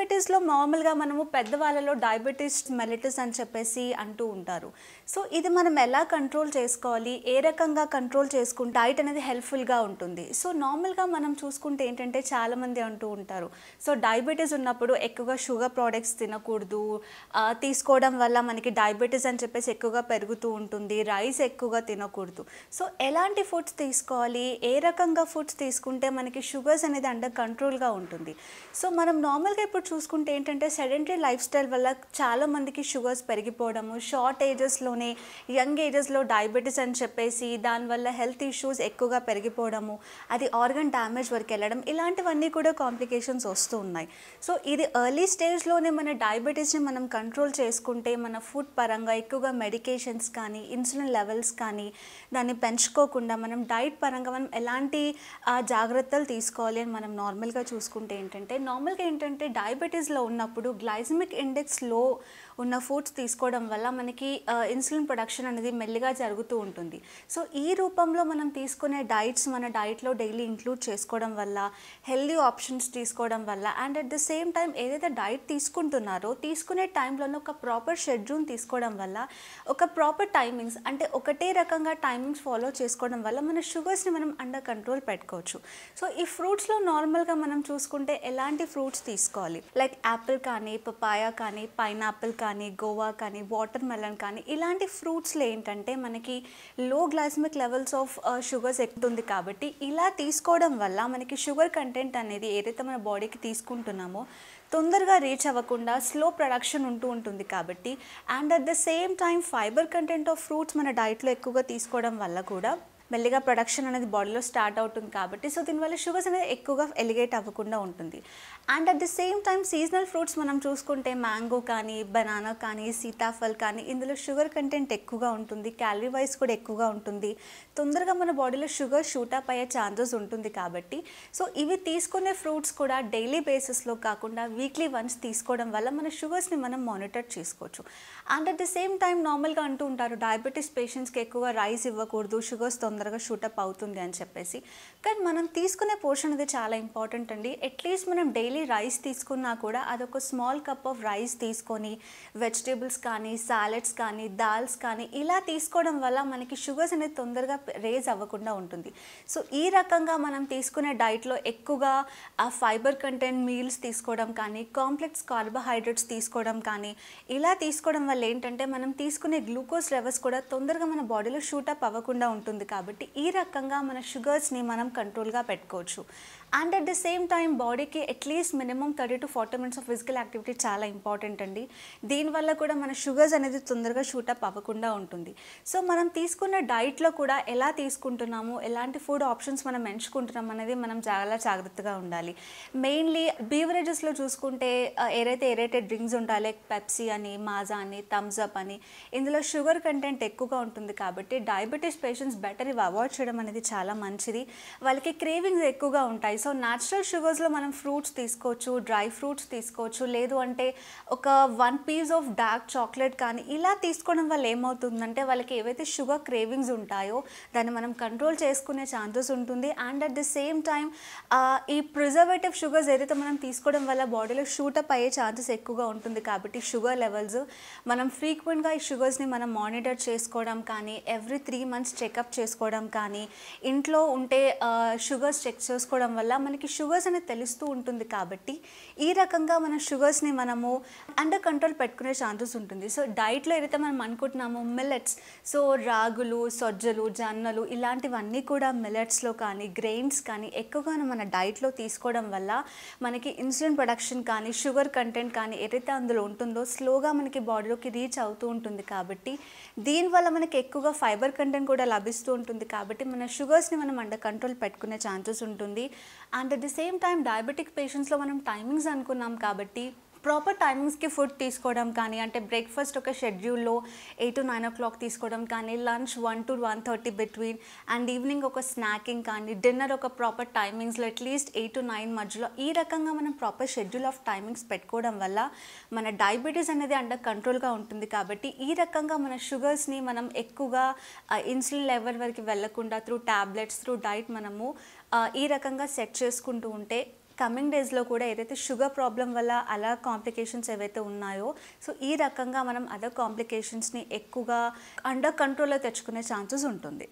డయాబెటీస్‌లో నార్మల్‌గా మనము పెద్దవాళ్ళలో diabetes mellitus అని చెప్పేసి అంటూ ఉంటారు. సో, ఇది మనం ఎలా కంట్రోల్ చేసుకోవాలి? ఏ రకంగా కంట్రోల్ చేసుకుంటే డైట్ అనేది హెల్ప్‌ఫుల్‌గా ఉంటుంది. సో, నార్మల్‌గా మనం చూసుకుంటే ఏంటంటే చాలామంది అంటూ ఉంటారు. సో, డయాబెటీస్ ఉన్నప్పుడు ఎక్కువగా షుగర్ ప్రొడక్ట్స్ తినకూడదు. తీసుకోవడం వల్ల మనకి డయాబెటీస్ అని చెప్పేసి ఎక్కువగా పెరుగుతూ ఉంటుంది. రైస్ ఎక్కువగా తినకూడదు. సో, ఎలాంటి ఫుడ్స్ తీసుకోవాలి? ఏ రకంగా ఫుడ్స్ తీసుకుంటే మనకి షుగర్స్ అనేది అండర్ కంట్రోల్‌గా ఉంటుంది. సో, మనం నార్మల్‌గా ఇప్పుడు చూసుకుంటే ఏంటంటే సెడెంటరీ లైఫ్ స్టైల్ వల్ల చాలామందికి షుగర్స్ పెరిగిపోవడము, షార్ట్ ఏజెస్‌లోనే యంగ్ ఏజెస్‌లో డయాబెటీస్ అని చెప్పేసి దానివల్ల హెల్త్ ఇష్యూస్ ఎక్కువగా పెరిగిపోవడము, అది ఆర్గన్ డ్యామేజ్ వరకు వెళ్ళడం, ఇలాంటివన్నీ కూడా కాంప్లికేషన్స్ వస్తూ ఉన్నాయి. సో, ఇది ఎర్లీ స్టేజ్‌లోనే మన డయాబెటీస్‌ని మనం కంట్రోల్ చేసుకుంటే మన ఫుడ్ పరంగా ఎక్కువగా మెడికేషన్స్ కానీ, ఇన్సులిన్ లెవెల్స్ కానీ దాన్ని పెంచుకోకుండా మనం డైట్ పరంగా మనం ఎలాంటి జాగ్రత్తలు తీసుకోవాలి అని మనం నార్మల్‌గా చూసుకుంటే నార్మల్‌గా ఏంటంటే డయాబెటీస్‌లో ఉన్నప్పుడు గ్లైసెమిక్ ఇండెక్స్ లో ఉన్న ఫుడ్స్ తీసుకోవడం వల్ల మనకి ఇన్సులిన్ ప్రొడక్షన్ అనేది మెల్లిగా జరుగుతూ ఉంటుంది. సో, ఈ రూపంలో మనం తీసుకునే డైట్స్ మన డైట్‌లో డైలీ ఇంక్లూడ్ చేసుకోవడం వల్ల, హెల్తీ ఆప్షన్స్ తీసుకోవడం వల్ల and at the same time ఏదైతే డైట్ తీసుకుంటున్నారో తీసుకునే టైంలోనే ఒక ప్రాపర్ షెడ్యూల్ తీసుకోవడం వల్ల, ఒక ప్రాపర్ టైమింగ్స్ అంటే ఒకటే రకంగా టైమింగ్స్ ఫాలో చేసుకోవడం వల్ల మన షుగర్స్‌ని మనం అండర్ కంట్రోల్ పెట్టుకోవచ్చు. సో, ఈ ఫ్రూట్స్‌లో నార్మల్‌గా మనం చూసుకుంటే ఎలాంటి ఫ్రూట్స్ తీసుకోవాలి? లైక్ యాపిల్ కానీ, పపాయ కానీ, పైనాపిల్ కానీ, గోవా కానీ, వాటర్ మెలన్ కానీ ఇలాంటి ఫ్రూట్స్‌లో ఏంటంటే మనకి లో గ్లైసెమిక్ లెవెల్స్ ఆఫ్ షుగర్స్ ఎక్కుతుంది కాబట్టి ఇలా తీసుకోవడం వల్ల మనకి షుగర్ కంటెంట్ అనేది ఏదైతే మన బాడీకి తీసుకుంటున్నామో తొందరగా రీచ్ అవ్వకుండా స్లో ప్రొడక్షన్ ఉంటూ ఉంటుంది కాబట్టి and at the same time fibre content of fruits మన డైట్‌లో ఎక్కువగా తీసుకోవడం వల్ల కూడా మెల్లిగా ప్రొడక్షన్ అనేది బాడీలో స్టార్ట్ అవుతుంది కాబట్టి సో దీనివల్ల షుగర్స్ అనేది ఎక్కువగా ఎలిగేట్ అవ్వకుండా ఉంటుంది. And at the same time seasonal fruits మనం చూసుకుంటే మ్యాంగో కానీ, బనానా కానీ, సీతాఫల్ కానీ ఇందులో షుగర్ కంటెంట్ ఎక్కువగా ఉంటుంది. క్యాలరీ వైజ్ కూడా ఎక్కువగా ఉంటుంది. తొందరగా మన బాడీలో షుగర్ షూటప్ అయ్యే ఛాన్సెస్ ఉంటుంది కాబట్టి సో ఇవి తీసుకునే ఫ్రూట్స్ కూడా డైలీ బేసిస్లో కాకుండా వీక్లీ వన్స్ తీసుకోవడం వల్ల మన షుగర్స్ని మనం మానిటర్ చేసుకోవచ్చు. And at the same time నార్మల్గా అంటూ ఉంటారు డయాబెటీస్ పేషెంట్స్కి ఎక్కువగా రైస్ ఇవ్వకూడదు, షుగర్స్ తొందరగా షూటప్ అవుతుంది అని చెప్పేసి. కానీ మనం తీసుకునే పోర్షన్ అనేది చాలా ఇంపార్టెంట్ అండి. అట్లీస్ట్ మనం డైలీ రైస్ తీసుకున్నా కూడా అదొక స్మాల్ కప్ ఆఫ్ రైస్ తీసుకొని వెజిటేబుల్స్ కానీ, సాలెడ్స్ కానీ, దాల్స్ కానీ ఇలా తీసుకోవడం వల్ల మనకి షుగర్స్ అనేది తొందరగా రేజ్ అవ్వకుండా ఉంటుంది. సో ఈ రకంగా మనం తీసుకునే డైట్లో ఎక్కువగా ఫైబర్ కంటెంట్ మీల్స్ తీసుకోవడం కానీ, కాంప్లెక్స్ కార్బోహైడ్రేట్స్ తీసుకోవడం కానీ ఇలా తీసుకోవడం వల్ల ఏంటంటే మనం తీసుకునే గ్లూకోజ్ లెవెల్స్ కూడా తొందరగా మన బాడీలో షూటప్ అవ్వకుండా ఉంటుంది కాబట్టి ఈ రకంగా మన షుగర్స్ని మనం కంట్రోల్గా పెట్టుకోవచ్చు. And at the same time బాడీకి at least minimum 30 to 40 minutes of physical activity చాలా ఇంపార్టెంట్ అండి. దీనివల్ల కూడా మన షుగర్స్ అనేది తొందరగా షూటప్ అవ్వకుండా ఉంటుంది. సో మనం తీసుకున్న డైట్లో కూడా ఎలా తీసుకుంటున్నాము, ఎలాంటి ఫుడ్ ఆప్షన్స్ మనం ఎంచుకుంటున్నాం అనేది మనం చాలా జాగ్రత్తగా ఉండాలి. మెయిన్లీ బీవరేజెస్లో చూసుకుంటే ఏదైతే ఏరేటెడ్ డ్రింక్స్ ఉంటాయి లైక్ పెప్సీ అని, మాజా అని, థమ్స్ అప్ అని ఇందులో షుగర్ కంటెంట్ ఎక్కువగా ఉంటుంది కాబట్టి డయాబెటీస్ పేషెంట్స్ బెటర్ ఇవి అవాయిడ్ చేయడం అనేది చాలా మంచిది. వాళ్ళకి క్రేవింగ్స్ ఎక్కువగా ఉంటాయి. సో న్యాచురల్ షుగర్స్లో మనం ఫ్రూట్స్ తీసుకోవచ్చు, డ్రై ఫ్రూట్స్ తీసుకోవచ్చు, లేదు అంటే ఒక 1 piece ఆఫ్ డార్క్ చాక్లెట్ కానీ ఇలా తీసుకోవడం వల్ల ఏమవుతుందంటే వాళ్ళకి ఏవైతే షుగర్ క్రేవింగ్స్ ఉంటాయో దాన్ని మనం కంట్రోల్ చేసుకునే ఛాన్సెస్ ఉంటుంది. And at the same time ఈ ప్రిజర్వేటివ్ షుగర్స్ ఏదైతే మనం తీసుకోవడం వల్ల బాడీలో షూటప్ అయ్యే ఛాన్సెస్ ఎక్కువగా ఉంటుంది కాబట్టి షుగర్ లెవెల్స్ మనం ఫ్రీక్వెంట్గా ఈ షుగర్స్ని మనం మానిటర్ చేసుకోవడం కానీ, ఎవ్రీ 3 months చెకప్ చేసుకోవడం కానీ, ఇంట్లో ఉంటే షుగర్స్ చెక్ చేసుకోవడం వల్ల మనకి షుగర్స్ అనేది తెలుస్తూ ఉంటుంది కాబట్టి ఈ రకంగా మన షుగర్స్ని మనము అండర్ కంట్రోల్ పెట్టుకునే ఛాన్సెస్ ఉంటుంది. సో డైట్లో ఏదైతే మనం అనుకుంటున్నామో మిల్లెట్స్, సో రాగులు, సజ్జలు, జొన్నలు ఇలాంటివన్నీ కూడా మిల్లెట్స్లో కానీ, గ్రెయిన్స్ కానీ ఎక్కువగా మన డైట్లో తీసుకోవడం వల్ల మనకి ఇన్సులిన్ ప్రొడక్షన్ కానీ, షుగర్ కంటెంట్ కానీ ఏదైతే అందులో ఉంటుందో స్లోగా మనకి బాడీలోకి రీచ్ అవుతూ ఉంటుంది కాబట్టి దీనివల్ల మనకి ఎక్కువగా ఫైబర్ కంటెంట్ కూడా లభిస్తూ ఉంటుంది కాబట్టి మన షుగర్స్ని మనం అండర్ కంట్రోల్ పెట్టుకునే ఛాన్సెస్ ఉంటుంది. And at the same time diabetic పేషెంట్స్లో మనం టైమింగ్స్ అనుకున్నాం కాబట్టి ప్రాపర్ టైమింగ్స్కి ఫుడ్ తీసుకోవడం కానీ, అంటే బ్రేక్ఫాస్ట్ ఒక షెడ్యూల్లో 8 to 9 o'clock తీసుకోవడం కానీ, lunch 1 to 1:30 between and evening ఒక స్నాకింగ్ కానీ, డిన్నర్ ఒక ప్రాపర్ టైమింగ్స్లో అట్లీస్ట్ 8 to 9 మధ్యలో ఈ రకంగా మనం ప్రాపర్ షెడ్యూల్ ఆఫ్ టైమింగ్స్ పెట్టుకోవడం వల్ల మన డయాబెటీస్ అనేది అండర్ కంట్రోల్గా ఉంటుంది కాబట్టి ఈ రకంగా మన షుగర్స్ని మనం ఎక్కువగా ఇన్సులిన్ లెవెల్ వరకు వెళ్ళకుండా త్రూ ట్యాబ్లెట్స్, త్రూ డైట్ మనము ఈ రకంగా సెట్ చేసుకుంటూ ఉంటే కమింగ్ డేస్లో కూడా ఏదైతే షుగర్ ప్రాబ్లం వల్ల అలా కాంప్లికేషన్స్ ఏవైతే ఉన్నాయో, సో ఈ రకంగా మనం అదర్ కాంప్లికేషన్స్ని ఎక్కువగా అండర్ కంట్రోల్లో తెచ్చుకునే ఛాన్సెస్ ఉంటుంది.